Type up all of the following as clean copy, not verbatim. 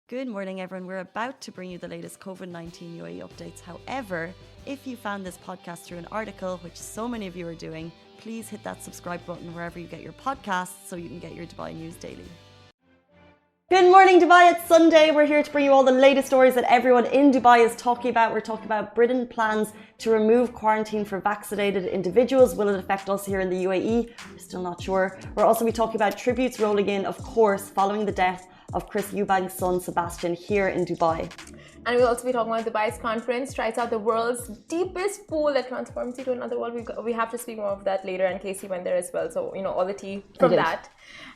Good morning, everyone. We're about to bring you the latest COVID-19 UAE updates. However, if you found this podcast through an article, which so many of you are doing, please hit that subscribe button wherever you get your podcasts so you can get your Dubai news daily. Good morning, Dubai. It's Sunday. We're here to bring you all the latest stories that everyone in Dubai is talking about. We're talking about Britain plans to remove quarantine for vaccinated individuals. Will it affect us here in the UAE? We're still not sure. We're also be talking about tributes rolling in, of course, following the death of Chris Eubank's son, Sebastian, here in Dubai. And we'll also be talking about Dubai's conference, tries out the world's deepest pool that transforms you to another world. We have to speak more of that later, and Casey went there as well. So, all the tea from that.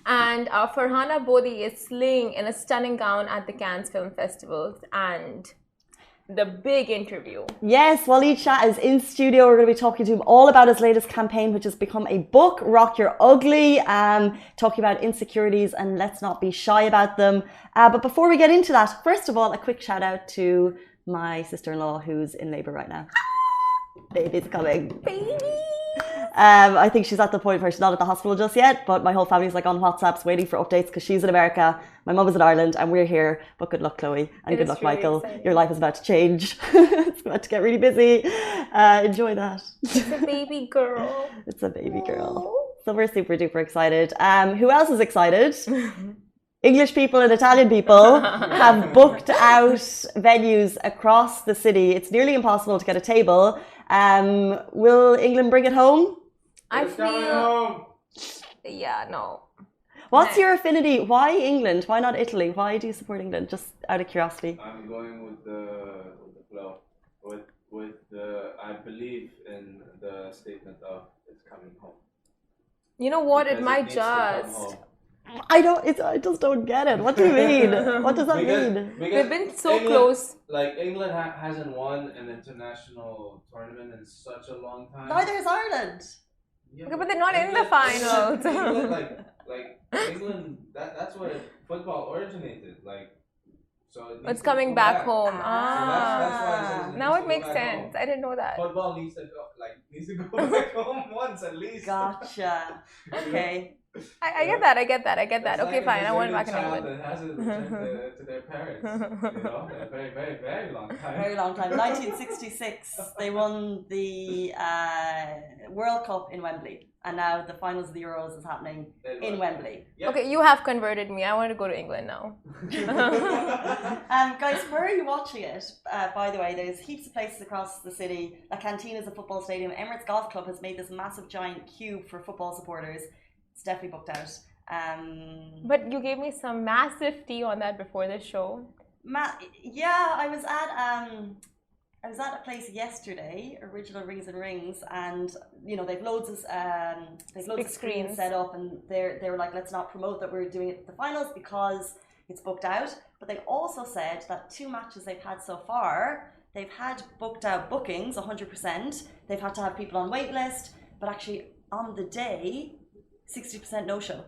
And Farhana Bodhi is slaying in a stunning gown at the Cannes Film Festival. And the big interview. Yes, Waleed Shah is in studio. We're going to be talking to him all about his latest campaign, which has become a book, Rock Your Ugly, talking about insecurities and let's not be shy about them. But before we get into that, first of all, a quick shout out to my sister-in-law who's in labour right now. Baby's coming. Baby! I think she's at the point where she's not at the hospital just yet, but my whole family's like on WhatsApps waiting for updates because she's in America, my mum is in Ireland, and we're here. But good luck, Chloe, and good luck, Michael. Exciting. Your life is about to change. It's about to get really busy. Enjoy that. It's a baby girl. It's a baby girl. So we're super duper excited. Who else is excited? English people and Italian people have booked out venues across the city. It's nearly impossible to get a table. Will England bring it home? I feel... Yeah, no. What's your affinity? Why England? Why not Italy? Why do you support England? Just out of curiosity. I'm going with the flow. I believe in the statement of it's coming home. You know what? Because it might just... I just don't get it. What do you mean? What does that mean? They've been so England, close. Like England hasn't won an international tournament in such a long time. Neither is Ireland. Yeah, Okay, but they're not in the finals. England, like England, that's where football originated. So it's coming back home. So that's why it Now it makes sense. Home. I didn't know that. Football needs to go back home once at least. Gotcha. Okay. I get that. That's okay, like fine. I want it back in child England. that hasn't returned to their parents. A very, very, very long time. Very long time. 1966, they won the World Cup in Wembley. And now the finals of the Euros is happening in Wembley. Yep. Okay, you have converted me. I want to go to England now. Guys, where are you watching it? By the way, there's heaps of places across the city. La Cantina is a football stadium. Emirates Golf Club has made this massive giant cube for football supporters. It's definitely booked out. But you gave me some massive tea on that before the show. Yeah, I was at a place yesterday, Original Rings and Rings, and they've loads of screens set up, and they were like, let's not promote that we're doing it at the finals because it's booked out. But they also said that 2 matches they've had so far, they've had booked out bookings 100%. They've had to have people on wait list, but actually on the day, 60% no show.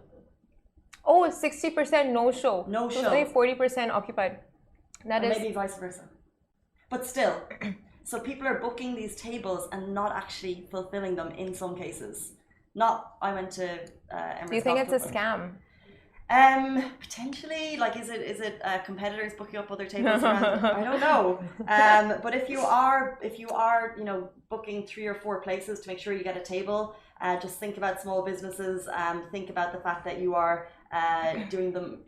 Oh, 60% no show. No show. So say 40% occupied. Maybe vice versa. But still, so people are booking these tables and not actually fulfilling them in some cases. I went to Emirates. Do you think it's a scam? Potentially. Is it competitors booking up other tables around? I don't know. But if you are booking 3 or 4 places to make sure you get a table, just think about small businesses. Think about the fact that you are doing them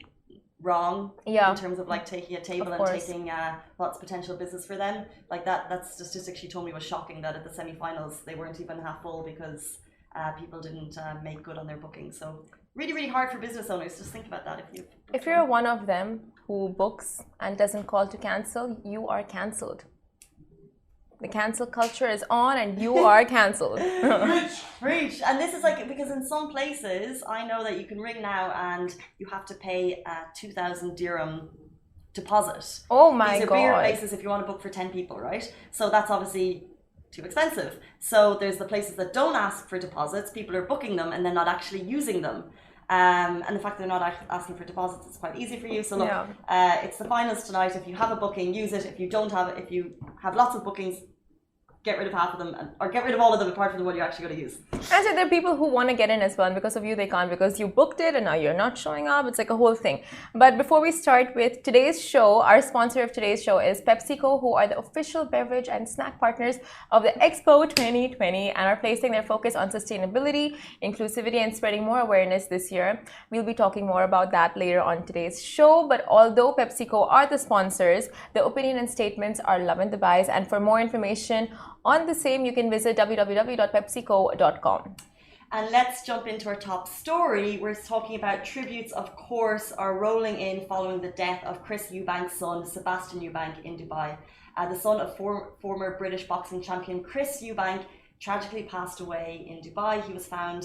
wrong in terms of taking a table and taking what's potential business for them. That statistic she told me was shocking, that at the semi-finals they weren't even half full because people didn't make good on their booking. So really, really hard for business owners. Just think about that if you're one of them who books and doesn't call to cancel, you are cancelled. The cancel culture is on and you are cancelled. Preach. And this is because in some places, I know that you can ring now and you have to pay a 2,000 dirham deposit. Oh my God. These are bigger places if you want to book for 10 people, right? So that's obviously too expensive. So there's the places that don't ask for deposits. People are booking them and then not actually using them. And the fact they're not asking for deposits is quite easy for you. So look, it's the finals tonight. If you have a booking, use it. If you don't have it, if you have lots of bookings, get rid of half of them, or get rid of all of them apart from the one you're actually going to use. And so there are people who want to get in as well, and because of you they can't, because you booked it and now you're not showing up. It's like a whole thing. But before we start with today's show, our sponsor of today's show is PepsiCo, who are the official beverage and snack partners of the Expo 2020 and are placing their focus on sustainability, inclusivity, and spreading more awareness this year. We'll be talking more about that later on today's show. But although PepsiCo are the sponsors, the opinion and statements are Lovin Dubai's, and for more information on the same, you can visit www.pepsico.com. And let's jump into our top story. We're talking about tributes, of course, are rolling in following the death of Chris Eubank's son, Sebastian Eubank, in Dubai. The son of former British boxing champion Chris Eubank tragically passed away in Dubai. He was found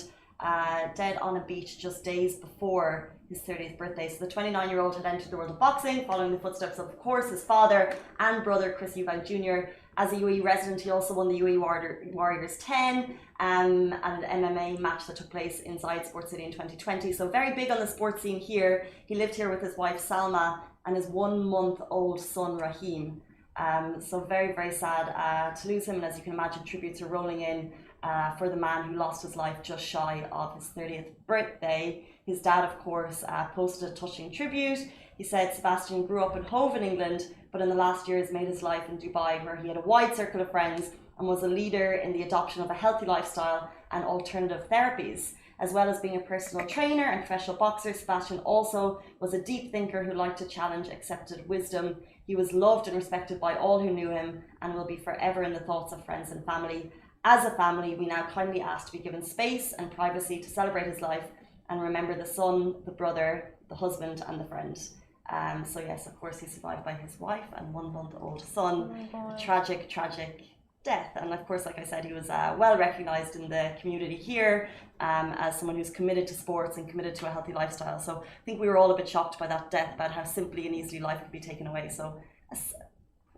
dead on a beach just days before his 30th birthday. So the 29-year-old had entered the world of boxing, following the footsteps of course, his father and brother, Chris Eubank Jr. As a UAE resident, he also won the UAE Warriors 10 and an MMA match that took place inside Sports City in 2020. So very big on the sports scene here. He lived here with his wife Salma and his 1-month-old son Rahim. So very, very sad to lose him. And as you can imagine, tributes are rolling in for the man who lost his life just shy of his 30th birthday. His dad, of course, posted a touching tribute. He said Sebastian grew up in Hove in England, but in the last years made his life in Dubai, where he had a wide circle of friends and was a leader in the adoption of a healthy lifestyle and alternative therapies. As well as being a personal trainer and professional boxer, Sebastian also was a deep thinker who liked to challenge accepted wisdom. He was loved and respected by all who knew him and will be forever in the thoughts of friends and family. As a family, we now kindly ask to be given space and privacy to celebrate his life and remember the son, the brother, the husband and the friend. So yes, of course, he's survived by his wife and 1-month-old son. Oh, Tragic death. And of course, like I said, he was well recognised in the community here as someone who's committed to sports and committed to a healthy lifestyle. So I think we were all a bit shocked by that death, about how simply and easily life could be taken away. So a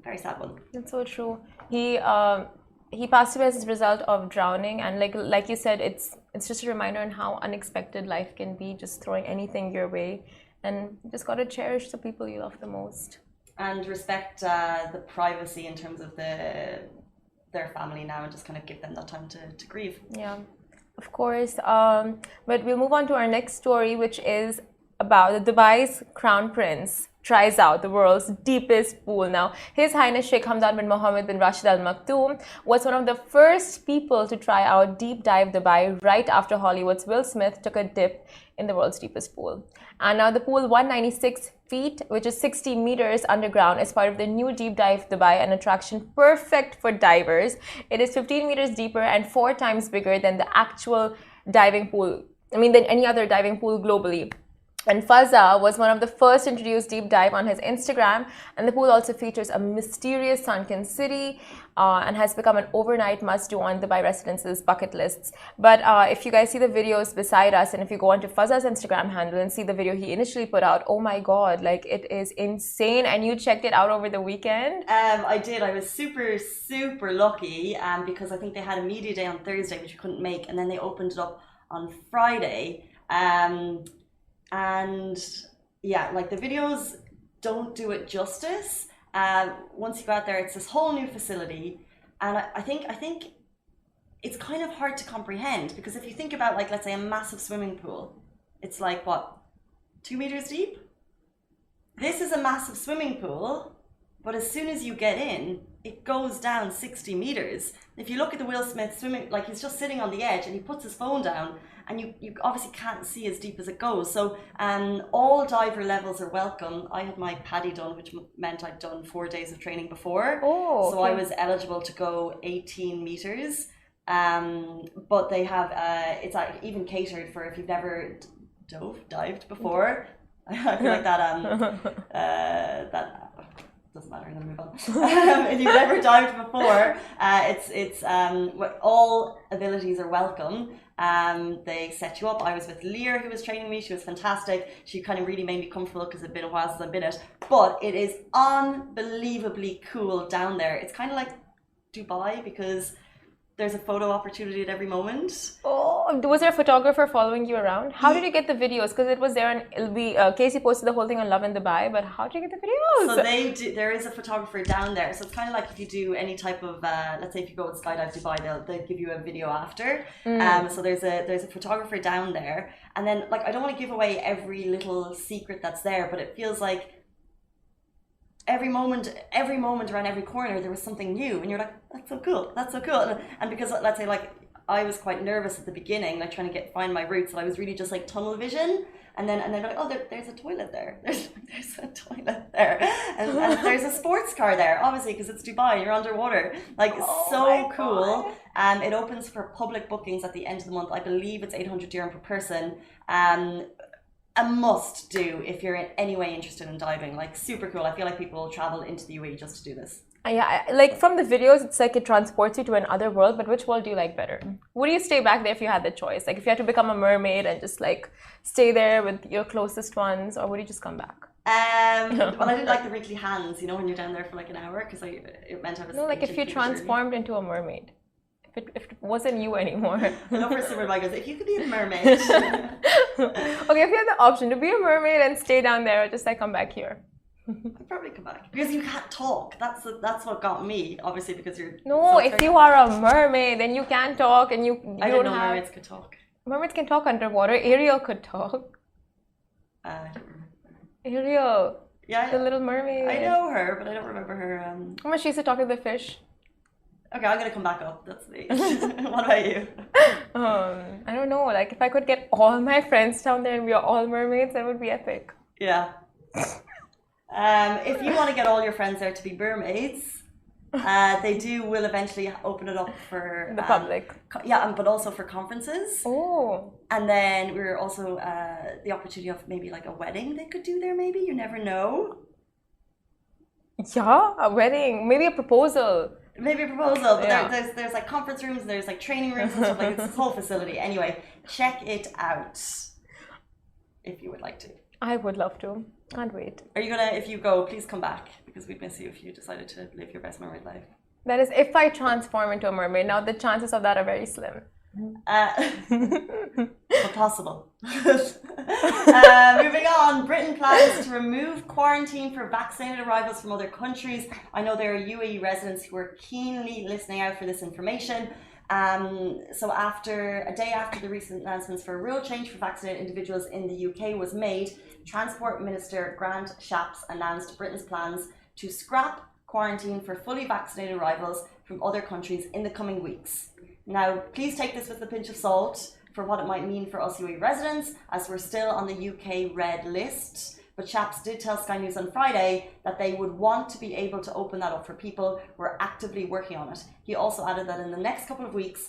very sad one. That's so true. He passed away as a result of drowning, and like you said, it's just a reminder on how unexpected life can be, just throwing anything your way. And you just got to cherish the people you love the most. And respect the privacy in terms of their family now, and just kind of give them that time to grieve. Yeah, of course. But we'll move on to our next story, which is about Dubai's Crown Prince tries out the world's deepest pool. Now, His Highness Sheikh Hamdan bin Mohammed bin Rashid Al Maktoum was one of the first people to try out Deep Dive Dubai right after Hollywood's Will Smith took a dip in the world's deepest pool. And now the pool, 196 feet, which is 60 meters underground, is part of the new Deep Dive Dubai, an attraction perfect for divers. It is 15 meters deeper and 4 times bigger than the actual diving pool, than any other diving pool globally. And Fazza was one of the first to introduce deep dive on his Instagram, and the pool also features a mysterious sunken city and has become an overnight must-do on Dubai residents' bucket lists. But if you guys see the videos beside us, and if you go onto Fazza's Instagram handle and see the video he initially put out, oh my god, like it is insane. And you checked it out over the weekend? I did. I was super lucky because I think they had a media day on Thursday, which we couldn't make, and then they opened it up on Friday. And yeah, like the videos don't do it justice. Once you go out there, it's this whole new facility, and I think it's kind of hard to comprehend, because if you think about, like, let's say a massive swimming pool, it's like what, 2 meters deep? This is a massive swimming pool, but as soon as you get in, it goes down 60 meters. If you look at the Will Smith swimming, like, he's just sitting on the edge and he puts his phone down, and you obviously can't see as deep as it goes. So all diver levels are welcome. I had my PADI done, which meant I'd done 4 days of training before. Oh, okay. So I was eligible to go 18 meters. But they have, it's even catered for if you've never dived before. I feel like that doesn't matter, I'm gonna move on. If you've never dived before, it's all abilities are welcome. They set you up. I was with Lear, who was training me. She was fantastic. She kind of really made me comfortable because it's been a while since I've been it. But it is unbelievably cool down there. It's kind of like Dubai, because there's a photo opportunity at every moment. Oh, was there a photographer following you around? How did you get the videos? Because it was there and it'll be Casey posted the whole thing on Lovin Dubai, but how did you get the videos? So there is a photographer down there. So it's kind of like if you do any type of let's say if you go and skydive Dubai, they'll give you a video after. So there's a photographer down there, and then like I don't want to give away every little secret that's there, but it feels like every moment around every corner there was something new, and you're like, that's so cool, and because let's say like I was quite nervous at the beginning, like trying to find my routes, and I was really just like tunnel vision, and then like, oh, there's a toilet there, there's a toilet there, and there's a sports car there, obviously because it's Dubai, you're underwater, like so cool. It opens for public bookings at the end of the month. I believe it's 800 dirham per person. A must do if you're in any way interested in diving. Like super cool. I feel like people travel into the UAE just to do this. Yeah, like from the videos, it's like it transports you to another world. But which world do you like better? Would you stay back there if you had the choice? Like if you had to become a mermaid and just like stay there with your closest ones, or would you just come back? Well, I didn't like the wrinkly hands, you know, when you're down there for like an hour, because it meant I was. No, like if you transformed into a mermaid. If it wasn't you anymore. I know for Super Bikers, if you could be a mermaid. Okay, if you had the option to be a mermaid and stay down there, or just like come back here. I'd probably come back because you can't talk. That's what got me. Obviously, because you're. No, if you are a mermaid, then you can talk, and you. I didn't know mermaids could talk. Mermaids can talk underwater. Ariel could talk. I don't remember. Ariel. Yeah. The little mermaid. I know her, but I don't remember her. How much she used to talk to the fish. Okay, I'm gonna come back up. That's me. What about you? I don't know. Like if I could get all my friends down there and we are all mermaids, that would be epic. Yeah. If you want to get all your friends there to be mermaids, they will eventually open it up for the public. But also for conferences. Oh. And then we're also the opportunity of maybe like a wedding they could do there. Maybe you never know. Yeah, a wedding, maybe a proposal. Maybe a proposal, but there's like conference rooms, and there's like training rooms and stuff, like it's this whole facility. Anyway, check it out if you would like to. I would love to. Can't wait. Are you gonna, if you go, please come back, because we'd miss you if you decided to live your best mermaid life. That is, if I transform into a mermaid. Now the chances of that are very slim. But possible. Moving on, Britain plans to remove quarantine for vaccinated arrivals from other countries. I know there are UAE residents who are keenly listening out for this information. So a day after the recent announcements for a rule change for vaccinated individuals in the UK was made, Transport Minister Grant Shapps announced Britain's plans to scrap quarantine for fully vaccinated arrivals from other countries in the coming weeks. Now, please take this with a pinch of salt for what it might mean for us UAE residents, as we're still on the UK red list. But Shapps did tell Sky News on Friday that they would want to be able to open that up for people who are actively working on it. He also added that in the next couple of weeks,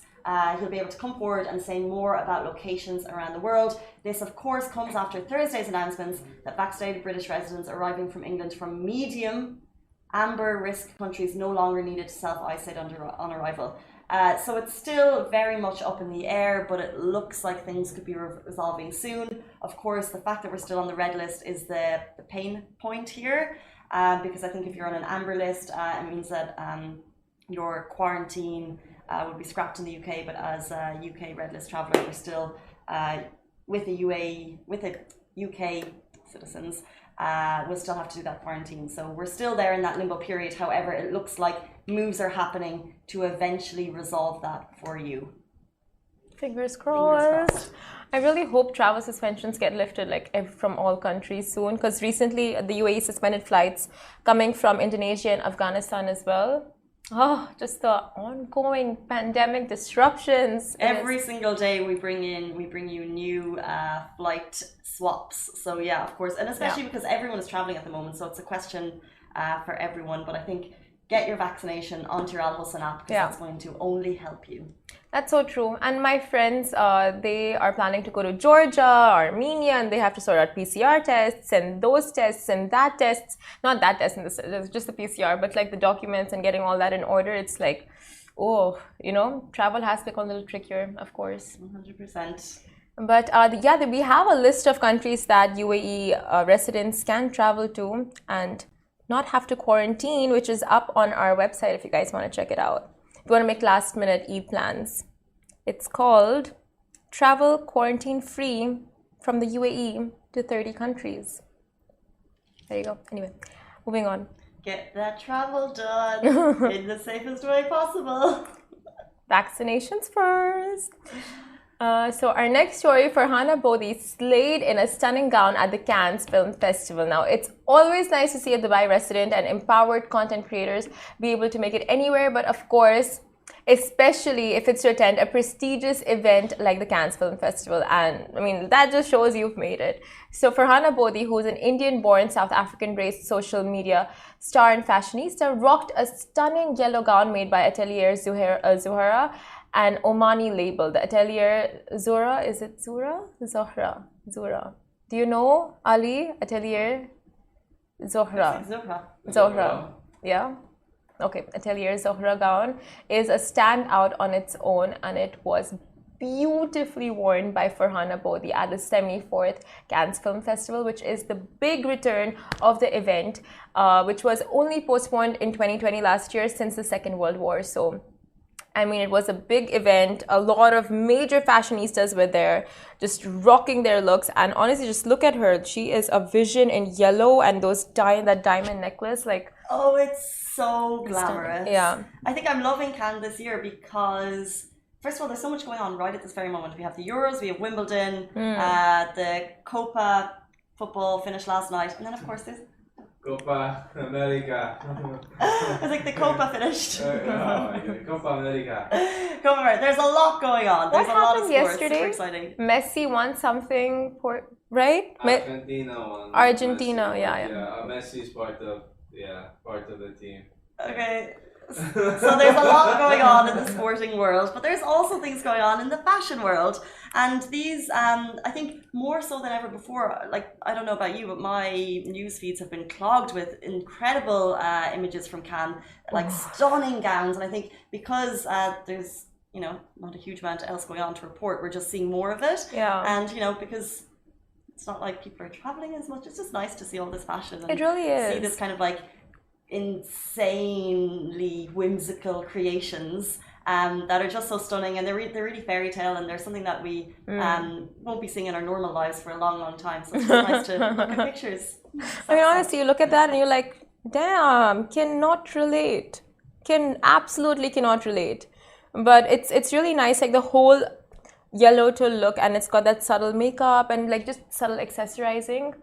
he'll be able to come forward and say more about locations around the world. This, of course, comes after Thursday's announcements that vaccinated British residents arriving from England from medium amber risk countries no longer needed to self-isolate on arrival. So it's still very much up in the air, but it looks like things could be resolving soon. Of course, the fact that we're still on the red list is the pain point here, because I think if you're on an amber list, it means that your quarantine would be scrapped in the UK, but as a UK red list traveller, you're still with the UK citizens, we'll still have to do that quarantine. So we're still there in that limbo period. However, it looks like moves are happening to eventually resolve that for you. Fingers crossed. I really hope travel suspensions get lifted from all countries soon, because recently the UAE suspended flights coming from Indonesia and Afghanistan as well. Oh, just the ongoing pandemic disruptions. Every single day we bring you new flight swaps. So yeah, of course, and especially because everyone is traveling at the moment, so it's a question for everyone. But I think get your vaccination onto your Al Husn app, because that's going to only help you. That's so true. And my friends, they are planning to go to Georgia, Armenia, and they have to sort out PCR tests and those tests and that tests. Not that test, it's just the PCR, but like the documents and getting all that in order. It's like, travel has become a little trickier, of course. 100%. But we have a list of countries that UAE residents can travel to and not have to quarantine, which is up on our website if you guys want to check it out. you want to make last minute Eid plans. It's called Travel Quarantine Free from the UAE to 30 countries. There you go. Anyway, moving on. Get that travel done in the safest way possible. Vaccinations first. So our next story, Farhana Bodhi slayed in a stunning gown at the Cannes Film Festival. Now, it's always nice to see a Dubai resident and empowered content creators be able to make it anywhere, but of course, especially if it's to attend a prestigious event like the Cannes Film Festival. And I mean, that just shows you've made it. So Farhana Bodhi, who's an Indian-born, South African-based social media star and fashionista, rocked a stunning yellow gown made by Atelier Zuhra, an Omani label. The Atelier Zura, is it Zura? Zura. Do you know Ali? Atelier Zohra. Zohra. Yeah. Okay, Atelier Zohra gown is a standout on its own, and it was beautifully worn by Farhana Bodhi at the 74th Cannes Film Festival, which is the big return of the event, which was only postponed in 2020 last year since the Second World War. So, I mean, it was a big event. A lot of major fashionistas were there, just rocking their looks. And honestly, just look at her. She is a vision in yellow, and that diamond necklace, like. Oh, it's so glamorous. Yeah. I think I'm loving Cannes this year because, first of all, there's so much going on right at this very moment. We have the Euros, we have Wimbledon, the Copa football finished last night, and then of course there's Copa America. I was like, the Copa finished. Copa America. Copa America. There's a lot going on. There's what a lot of happened sports. yesterday? Super exciting. Messi won something, right? Argentina won. Argentina, Messi, yeah. Messi is part of the team. Okay. So there's a lot going on in the sporting world, but there's also things going on in the fashion world. And these, I think more so than ever before, like, I don't know about you, but my news feeds have been clogged with incredible images from Cannes, like stunning gowns. And I think because there's, not a huge amount else going on to report, we're just seeing more of it. Yeah. And, because it's not like people are traveling as much, it's just nice to see all this fashion. And it really is. See this kind of like insanely whimsical creations that are just so stunning, and they're really fairy tale, and they're something that we won't be seeing in our normal lives for a long time. So it's just nice to look at pictures. I mean, honestly, you look at that and you're like, damn, absolutely cannot relate. But it's really nice, like the whole yellow to look, and it's got that subtle makeup and like just subtle accessorizing.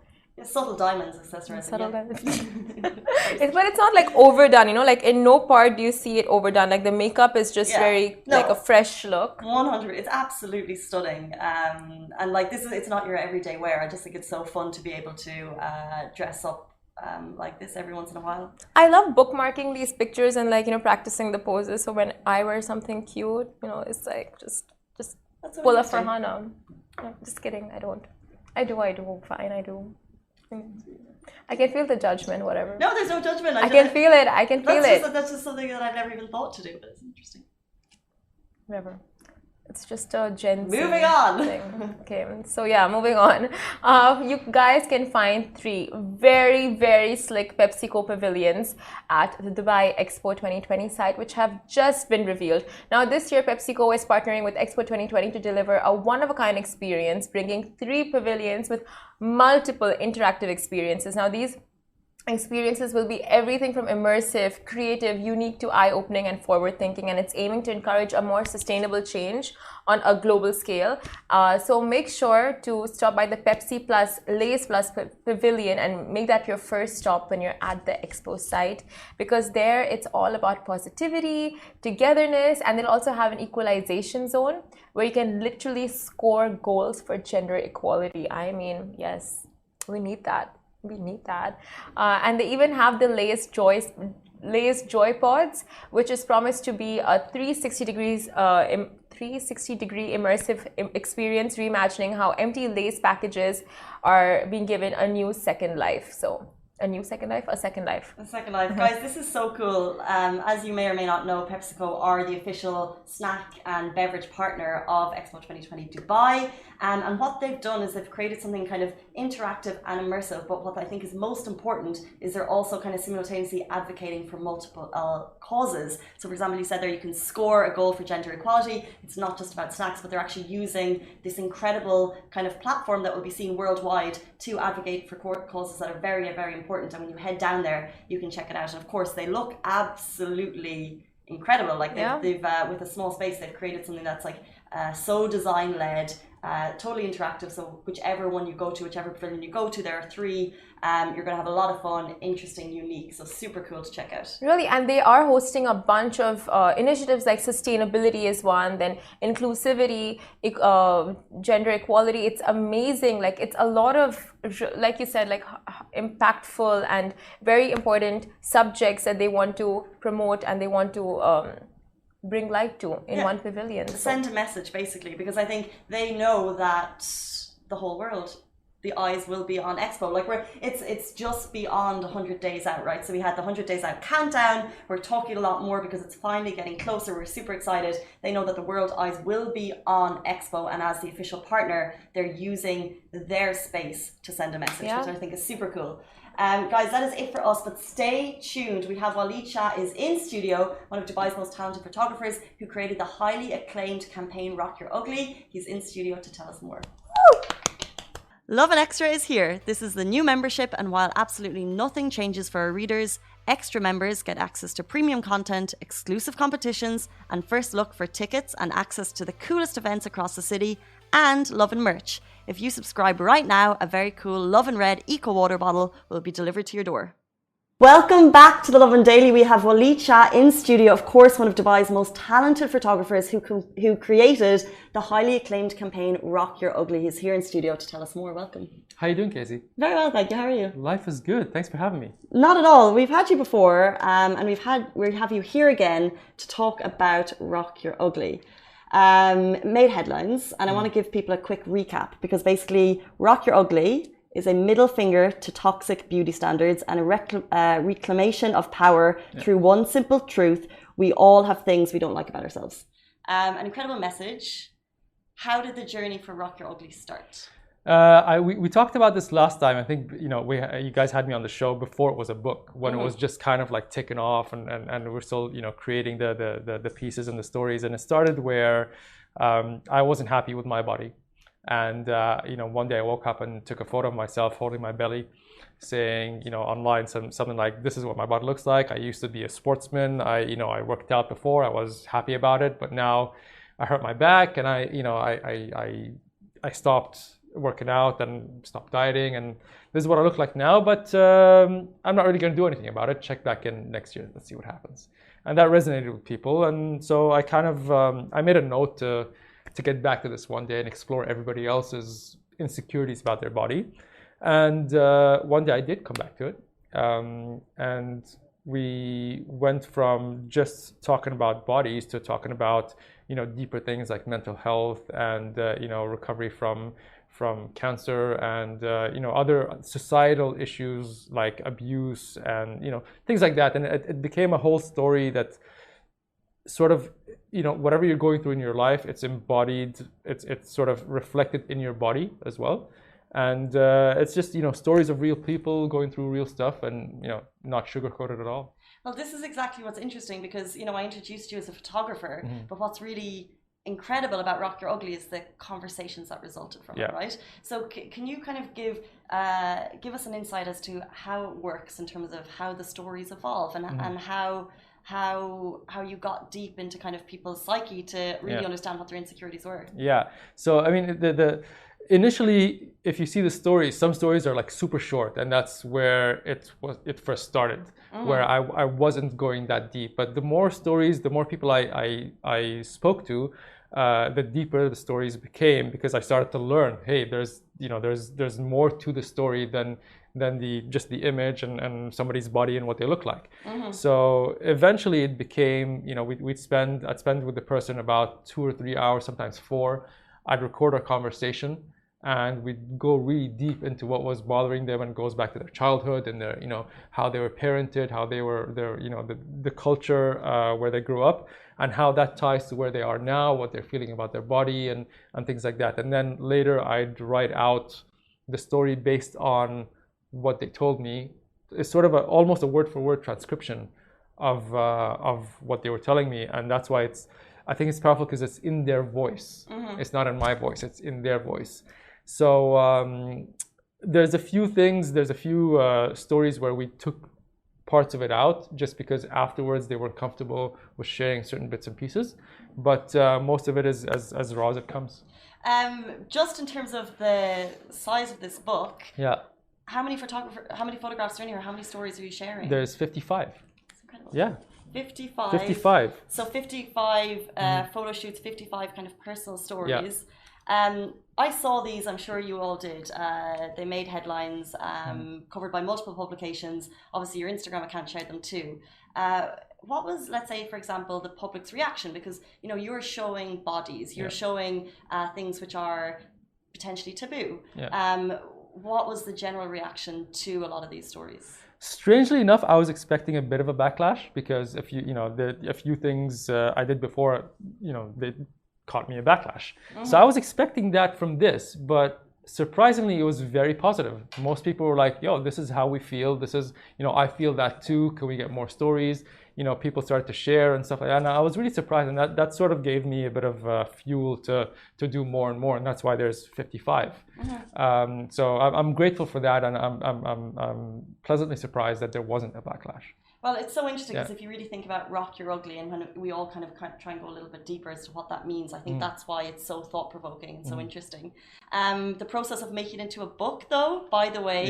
Subtle diamonds accessorizing. Subtle diamonds. But it's not like overdone, like in no part do you see it overdone. Like the makeup is just like a fresh look. 100. It's absolutely stunning. And like it's not your everyday wear. I just think it's so fun to be able to dress up like this every once in a while. I love bookmarking these pictures and like, practicing the poses. So when I wear something cute, it's like just pull a Farhana. No, just kidding. I don't. I do. Fine, I do. I can feel the judgment, whatever. No, there's no judgment. I can feel it. That's just something that I've never even thought to do, but it's interesting. Whatever. It's just a Gen Z moving on thing. Okay, so yeah, moving on. You guys can find 3 very, very slick PepsiCo pavilions at the Dubai Expo 2020 site, which have just been revealed. Now, this year, PepsiCo is partnering with Expo 2020 to deliver a one-of-a-kind experience, bringing 3 pavilions with multiple interactive experiences. Now, these experiences will be everything from immersive, creative, unique to eye-opening and forward-thinking, and it's aiming to encourage a more sustainable change on a global scale. So make sure to stop by the Pepsi Plus Lace Plus Pavilion and make that your first stop when you're at the Expo site, because there it's all about positivity, togetherness, and they'll also have an equalization zone where you can literally score goals for gender equality. I mean, yes, we need that. And they even have the Lace Joy Pods, which is promised to be a 360-degree immersive experience, reimagining how empty lace packages are being given a new second life. So, a second life. Guys, this is so cool. As you may or may not know, PepsiCo are the official snack and beverage partner of Expo 2020 Dubai. And what they've done is they've created something kind of interactive and immersive. But what I think is most important is they're also kind of simultaneously advocating for multiple causes. So for example, you said there you can score a goal for gender equality. It's not just about snacks, but they're actually using this incredible kind of platform that will be seen worldwide to advocate for causes that are very, very important. And when you head down there, you can check it out. And of course, they look absolutely incredible. Like they've with a small space, they've created something that's like so design led, totally interactive. So whichever one you go to, whichever pavilion you go to, there are 3. You're going to have a lot of fun, interesting, unique. So super cool to check out. Really, and they are hosting a bunch of initiatives like sustainability is one, then inclusivity, gender equality. It's amazing. Like it's a lot of, like you said, like impactful and very important subjects that they want to promote and they want to bring light to in one pavilion. Send a message basically, because I think they know that the whole world, the eyes will be on Expo. Like it's just beyond 100 days out, right? So we had the 100 days out countdown. We're talking a lot more because it's finally getting closer. We're super excited. They know that the world eyes will be on Expo, and as the official partner, they're using their space to send a message, which I think is super cool. Guys, that is it for us, but stay tuned. We have Walid Shah is in studio, one of Dubai's most talented photographers who created the highly acclaimed campaign Rock Your Ugly. He's in studio to tell us more. Woo! Lovin Extra is here. This is the new membership, and while absolutely nothing changes for our readers, extra members get access to premium content, exclusive competitions, and first look for tickets and access to the coolest events across the city, and Lovin merch. If you subscribe right now, a very cool Lovin Red Eco Water bottle will be delivered to your door. Welcome back to the Lovin Daily. We have Walid Shah in studio, of course, one of Dubai's most talented photographers who created the highly acclaimed campaign Rock Your Ugly. He's here in studio to tell us more. Welcome. How are you doing, Casey? Very well, thank you. How are you? Life is good. Thanks for having me. Not at all. We've had you before, and we have you here again to talk about Rock Your Ugly. Made headlines, and I want to give people a quick recap, because basically Rock Your Ugly is a middle finger to toxic beauty standards and a reclamation of power through one simple truth: we all have things we don't like about ourselves. An incredible message. How did the journey for Rock Your Ugly start? We talked about this last time. I think you guys had me on the show before it was a book, when it was just kind of like ticking off, and we're still creating the pieces and the stories. And it started where I wasn't happy with my body, and one day I woke up and took a photo of myself holding my belly, saying online something like, "This is what my body looks like. I used to be a sportsman. I worked out before. I was happy about it, but now I hurt my back, and I stopped working out and stopped dieting, and this is what I look like now, but I'm not really going to do anything about it. Check back in next year. Let's see what happens." And that resonated with people, and so I kind of I made a note to get back to this one day and explore everybody else's insecurities about their body. And one day I did come back to it, and we went from just talking about bodies to talking about deeper things like mental health and recovery from cancer and other societal issues like abuse and things like that. And it became a whole story that sort of whatever you're going through in your life, it's embodied, it's sort of reflected in your body as well. And it's just stories of real people going through real stuff, and not sugarcoated at all. Well, this is exactly what's interesting, because I introduced you as a photographer, but what's really incredible about Rock Your Ugly is the conversations that resulted from it, right? So can you kind of give us an insight as to how it works in terms of how the stories evolve and how you got deep into kind of people's psyche to really understand what their insecurities were? Yeah. So I mean, the initially, if you see the stories, some stories are like super short, and that's where it first started, where I wasn't going that deep. But the more stories, the more people I spoke to, the deeper the stories became, because I started to learn, hey, there's more to the story than just the image and somebody's body and what they look like. So eventually it became, I'd spend with the person about 2 or 3 hours, sometimes 4. I'd record our conversation, and we'd go really deep into what was bothering them, and it goes back to their childhood and their, how they were parented, how they were, the culture where they grew up, and how that ties to where they are now, what they're feeling about their body and things like that. And then later I'd write out the story based on what they told me. It's sort of almost a word-for-word transcription of what they were telling me, and that's why I think it's powerful because it's in their voice. It's not in my voice, it's in their voice. So there's a few stories where we took parts of it out just because afterwards they weren't comfortable with sharing certain bits and pieces, but most of it is as raw as it comes. Just in terms of the size of this book, how many photographs are in here? How many stories are you sharing? There's 55. That's incredible. Yeah. 55. So 55 photo shoots, 55 kind of personal stories. I saw these, I'm sure you all did. They made headlines, covered by multiple publications. Obviously, your Instagram account shared them too. What was, let's say, for example, the public's reaction? Because, you know, you're showing bodies, you're showing things which are potentially taboo. What was the general reaction to a lot of these stories? Strangely enough, I was expecting a bit of a backlash because a few things I did before, they caught me a backlash. So I was expecting that from this, but surprisingly, it was very positive. Most people were like, yo, this is how we feel. This is, I feel that too. Can we get more stories? People started to share and stuff like that. And I was really surprised. And that sort of gave me a bit of fuel to do more and more. And that's why there's 55. So I'm grateful for that. And I'm pleasantly surprised that there wasn't a backlash. Well, it's so interesting because if you really think about Rock Your Ugly, and when we all kind of try and go a little bit deeper as to what that means, I think that's why it's so thought-provoking and so interesting. The process of making it into a book, though, by the way,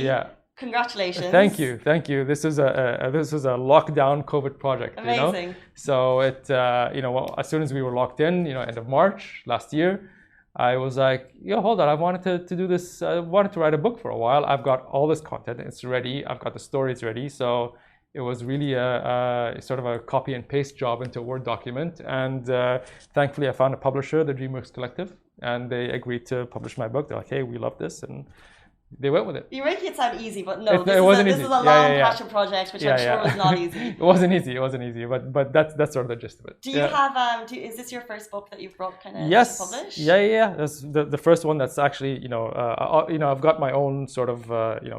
congratulations. Thank you. This is a lockdown COVID project. Amazing. So it, as soon as we were locked in, end of March last year, I was like, hold on, I wanted to do this. I wanted to write a book for a while. I've got all this content. It's ready. I've got the stories ready. So it was really a sort of a copy and paste job into a Word document. And thankfully, I found a publisher, the DreamWorks Collective, and they agreed to publish my book. They're like, hey, we love this. And they went with it. You're making it sound easy, but no, this is a long passion project, which I'm sure was not easy. It wasn't easy, but that's sort of the gist of it. Do you have, is this your first book that you've brought kind of to publish? Yeah. That's the first one that's actually, I've got my own sort of,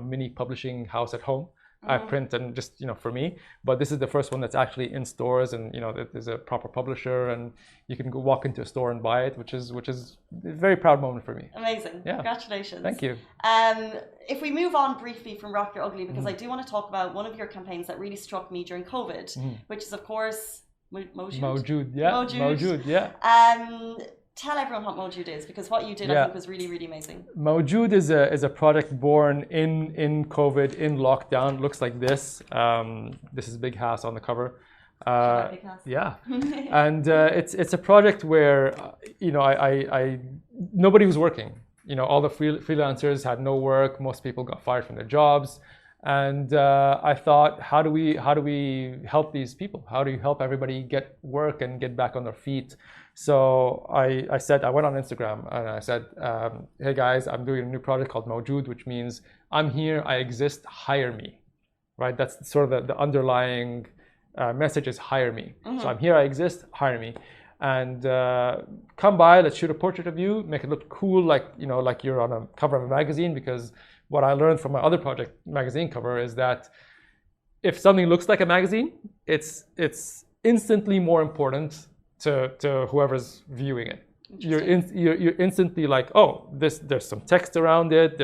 mini publishing house at home. I print and just, for me, but this is the first one that's actually in stores and, there's a proper publisher and you can go walk into a store and buy it, which is a very proud moment for me. Amazing. Yeah. Congratulations. Thank you. If we move on briefly from Rock Your Ugly, because I do want to talk about one of your campaigns that really struck me during COVID, which is, of course, Mawjood. Yeah. Tell everyone what Mawjood is, because what you did I think was really, really amazing. Mawjood is a project born in COVID, in lockdown. Looks like this. This is Big House on the cover. Big House. Yeah, and it's a project where I nobody was working. All the freelancers had no work. Most people got fired from their jobs, and I thought, how do we help these people? How do you help everybody get work and get back on their feet? So I went on Instagram and I said, hey guys, I'm doing a new project called Mawjood, which means I'm here, I exist, hire me, right? That's sort of the underlying message is hire me. So I'm here, I exist, hire me. And come by, let's shoot a portrait of you, make it look cool, like you're on a cover of a magazine, because what I learned from my other project magazine cover is that if something looks like a magazine, it's instantly more important to whoever's viewing it. You're instantly like, oh, there's some text around it.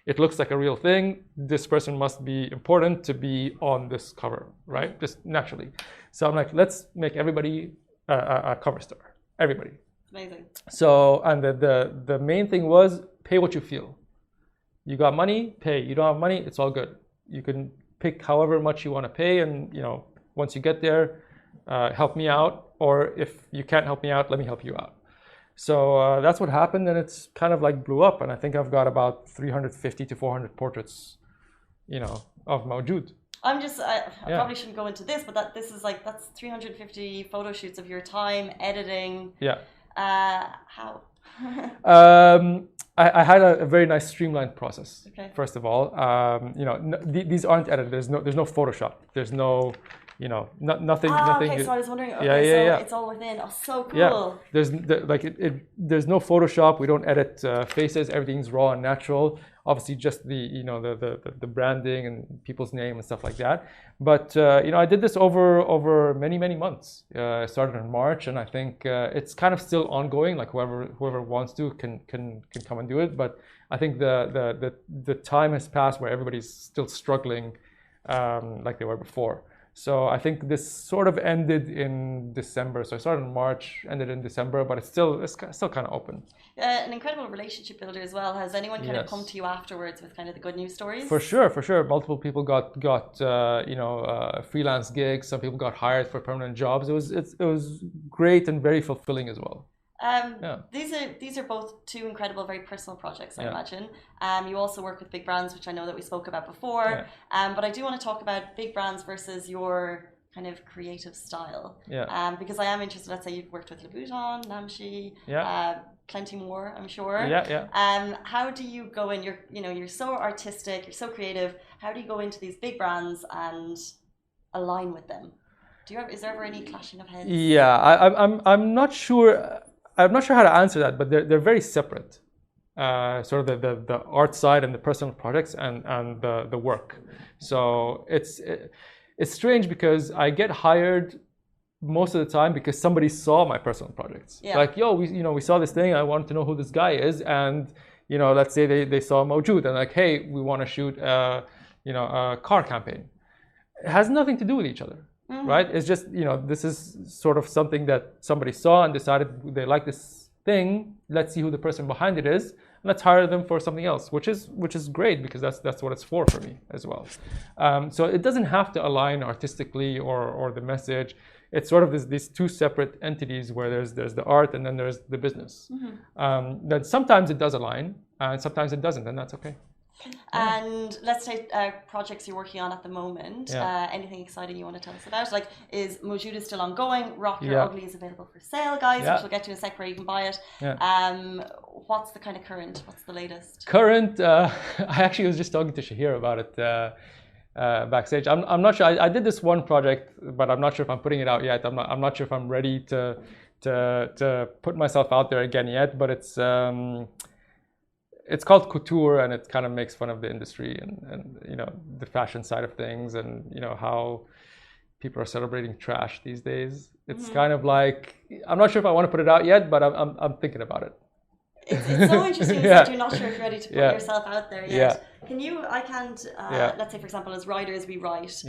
It looks like a real thing. This person must be important to be on this cover, right? Just naturally. So I'm like, let's make everybody a cover star. Everybody. Amazing. So, and the main thing was pay what you feel. You got money, pay. You don't have money, it's all good. You can pick however much you want to pay, and once you get there, help me out. Or if you can't help me out, let me help you out. So that's what happened, and it's kind of like blew up. And I think I've got about 350 to 400 portraits, of Mawjood. I probably shouldn't go into this, but that's 350 photo shoots of your time editing. Yeah. How? I had a very nice streamlined process. Okay. First of all, these aren't edited. There's no Photoshop. There's no. Nothing. Okay, so I was wondering. Okay, so it's all within. Oh, so cool. Yeah, there's no Photoshop. We don't edit faces. Everything's raw and natural. obviously just the branding and people's name and stuff like that. But I did this over many months. I started in March, and I think it's kind of still ongoing. Like whoever wants to can come and do it. But I think the time has passed where everybody's still struggling like they were before. So I think this sort of ended in December. So I started in March, ended in December, but it's still kind of open. An incredible relationship builder as well. Has anyone kind of come to you afterwards with kind of the good news stories? For sure. Multiple people got freelance gigs. Some people got hired for permanent jobs. It was great and very fulfilling as well. These are both two incredible, very personal projects, I imagine. You also work with big brands, which I know that we spoke about before. But I do want to talk about big brands versus your kind of creative style. Because I am interested. Let's say you've worked with Lovin, Namshi, plenty more, I'm sure. How do you go in? You're so artistic, you're so creative. How do you go into these big brands and align with them? Is there ever any clashing of heads? I'm not sure. I'm not sure how to answer that, but they're very separate. Sort of the art side and the personal projects and the work. So it's strange because I get hired most of the time because somebody saw my personal projects. Like, we saw this thing. I want to know who this guy is, and let's say they saw Mawjood and like, hey, we want to shoot a car campaign. It has nothing to do with each other. Right? It's just, this is sort of something that somebody saw and decided they like this thing. Let's see who the person behind it is. And let's hire them for something else, which is great because that's what it's for me as well. So it doesn't have to align artistically or the message. It's sort of these two separate entities where there's the art and then there's the business. Then sometimes it does align and sometimes it doesn't, and that's okay. And let's say projects you're working on at the moment. Anything exciting you want to tell us about? Like, is Mawjood still ongoing? Rock Your Ugly is available for sale, guys, which we'll get to in a sec where you can buy it. What's the kind of current? What's the latest? Current, I actually was just talking to Shahir about it backstage. I'm not sure. I did this one project, but I'm not sure if I'm putting it out yet. I'm not sure if I'm ready to put myself out there again yet. But it's called Couture, and it kind of makes fun of the industry and the fashion side of things, and how people are celebrating trash these days. It's kind of like, I'm not sure if I want to put it out yet, but I'm thinking about it. It's so interesting that you're not sure if you're ready to put yourself out there yet. I can't, let's say for example, as writers we write,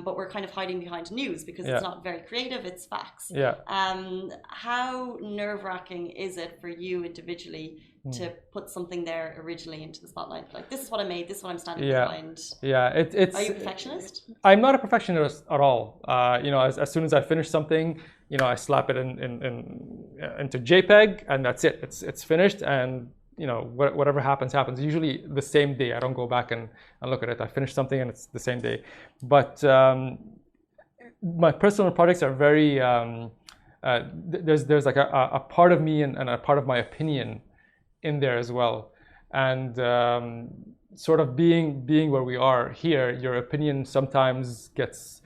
but we're kind of hiding behind news because it's not very creative, it's facts. How nerve-wracking is it for you individually to put something there originally into the spotlight? Like, this is what I made, this is what I'm standing behind. It's. Are you a perfectionist? I'm not a perfectionist at all. As soon as I finish something, I slap it into JPEG, and that's it. It's finished, and whatever happens. Usually the same day. I don't go back and look at it. I finish something and it's the same day. But my personal projects are very. There's like a part of me and a part of my opinion in there as well, and sort of being where we are here, your opinion sometimes gets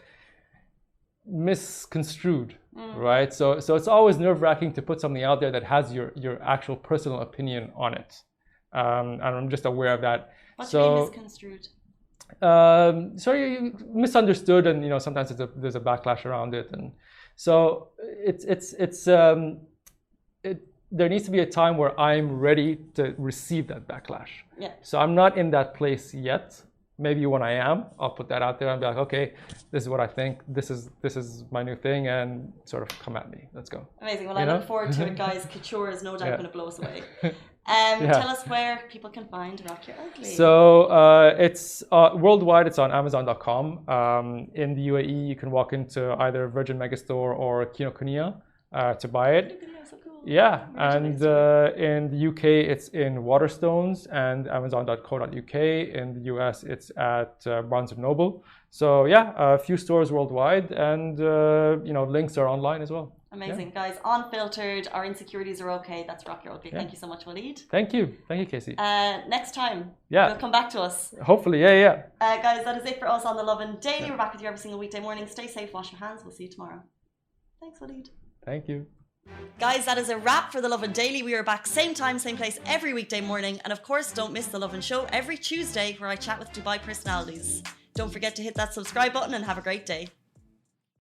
misconstrued, right? So it's always nerve-wracking to put something out there that has your actual personal opinion on it, and I'm just aware of that. What do you mean misconstrued? Sorry, misunderstood, and sometimes there's a backlash around it, and so there needs to be a time where I'm ready to receive that backlash. So I'm not in that place yet. Maybe when I am, I'll put that out there and be like, okay, this is what I think. This is my new thing, and sort of come at me. Let's go. Amazing. Well, I look forward to it, guys. Couture is no doubt going to blow us away. Tell us where people can find Rock Your Ugly. So it's worldwide. It's on Amazon.com. In the UAE, you can walk into either Virgin Megastore or Kinokuniya to buy it. And in the UK, it's in Waterstones and Amazon.co.uk. In the US, it's at Barnes & Noble. So a few stores worldwide, and links are online as well. Amazing, guys. Unfiltered, our insecurities are okay. That's Rock Your Ugly. Thank you so much, Walid. Thank you, Casey. Next time, you'll come back to us. Hopefully, guys, that is it for us on the Lovin Daily. We're back with you every single weekday morning. Stay safe, wash your hands. We'll see you tomorrow. Thanks, Walid. Thank you. Guys, that is a wrap for the Lovin Daily. We are back same time, same place every weekday morning. And of course, don't miss the Lovin Show every Tuesday where I chat with Dubai personalities. Don't forget to hit that subscribe button and have a great day.